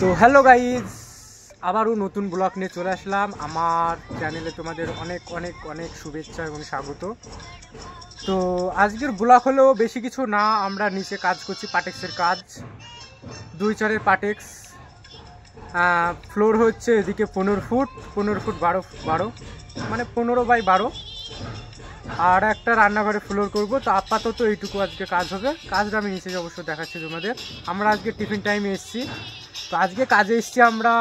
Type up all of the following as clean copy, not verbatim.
তো hello guys, আবারও নতুন ব্লগ নিয়ে চলে আসলাম। আমার চ্যানেলে তোমাদের অনেক অনেক অনেক শুভেচ্ছা এবং স্বাগত। তো আজকের ব্লগ হলো বেশি কিছু না, আমরা নিচে কাজ করছি, পাটেক্সের কাজ, 2-4 পাটেক্স। ফ্লোর হচ্ছে এদিকে 15 ফুট 12 মানে 15x12, আর একটা রান্নাঘরে ফ্লোর করব। তো আপাতত এইটুকু আজকে কাজ হবে। কাজটা আমি নিচে অবশ্য দেখাচ্ছি তোমাদের। আমরা আজকে টিফিন টাইমে এসেছি। তো আজকে কাজে এসেছি আমরা,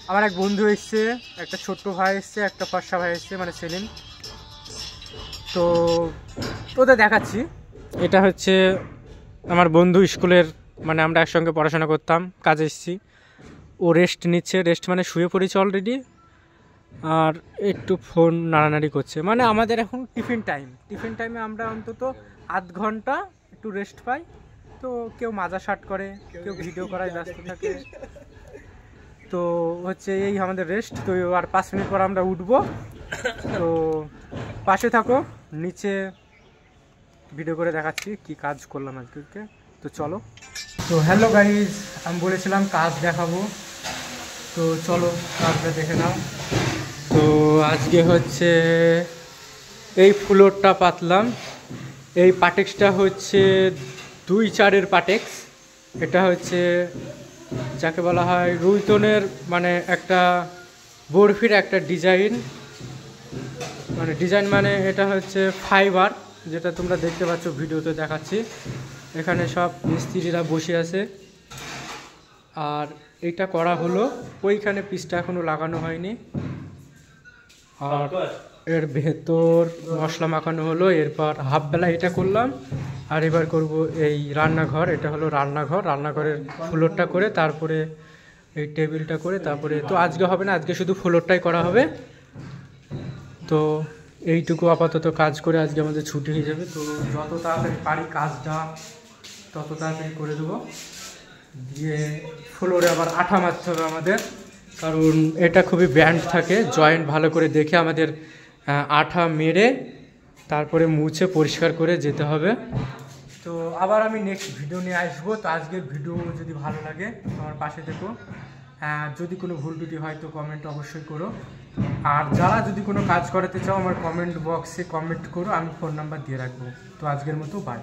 আমার এক বন্ধু এসছে, একটা ছোট্ট ভাই এসছে, একটা ফর্সা ভাই এসছে, মানে সেলিম। তো তোদের দেখাচ্ছি, এটা হচ্ছে আমার বন্ধু স্কুলের, মানে আমরা একসঙ্গে পড়াশোনা করতাম। কাজে এসেছি, ও রেস্ট নিচ্ছে, রেস্ট মানে শুয়ে পড়েছে অলরেডি, আর একটু ফোন নাড়ানাড়ি করছে। মানে আমাদের এখন টিফিন টাইমে আমরা অন্তত আধ ঘন্টা একটু রেস্ট পাই। তো কেউ মাজা শার্ট করে, কেউ ভিডিও করায় ব্যস্ত থাকে। তো হচ্ছে এই আমাদের রেস্ট। তো আর 5 মিনিট পর আমরা উঠবো। তো পাশে থাকো, নিচে ভিডিও করে দেখাচ্ছি কি কাজ করলাম আজকে। তো চলো। তো হ্যালো গাইজ, আমি বলেছিলাম কাজ দেখাবো, তো চলো কাজটা দেখে নাও। তো আজকে হচ্ছে এই ফ্লোরটা পাতলাম। এই পাটেক্সটা হচ্ছে 2-4 পাটেক্স। এটা হচ্ছে যাকে বলা হয় রুইতনের, মানে একটা বরফির একটা ডিজাইন, মানে এটা হচ্ছে ফাইবার, যেটা তোমরা দেখতে পাচ্ছ ভিডিওতে দেখাচ্ছি। এখানে সব মিস্ত্রিরা বসে আছে, আর এটা করা হলো। ওইখানে পিসটা এখনো লাগানো হয়নি, আর এর ভেতর মশলা মাখানো হলো। এরপর হাফবেলা এটা করলাম, আর এবার করব এই রান্নাঘর। এটা হলো রান্নাঘরের ফ্লোরটা করে, তারপরে এই টেবিলটা করে, তারপরে তো আজকে হবে না, আজকে শুধু ফ্লোরটাই করা হবে। তো এইটুকু আপাতত কাজ করে আজকে আমাদের ছুটি হয়ে যাবে। তো যত তাড়াতাড়ি পারি কাজটা তত তাড়াতাড়ি করে দেবো। দিয়ে ফ্লোরে আবার আঠা মারতে হবে আমাদের, কারণ এটা খুবই ব্যান্ড থাকে। জয়েন্ট ভালো করে দেখে আমাদের আঠা মেরে তারপরে মুছে পরিষ্কার করে যেতে হবে। তো আবার আমি নেক্সট ভিডিও নিয়ে আসবো। তো আজকের ভিডিও যদি ভালো লাগে আমার পাশে থেকো। যদি কোনো ভুল ত্রুটি হয় তো কমেন্ট অবশ্যই করো। আর যারা যদি কোনো কাজ করাতে চাও আমার কমেন্ট বক্সে কমেন্ট করো, আমি ফোন নাম্বার দিয়ে রাখবো। তো আজকের মতো বাই।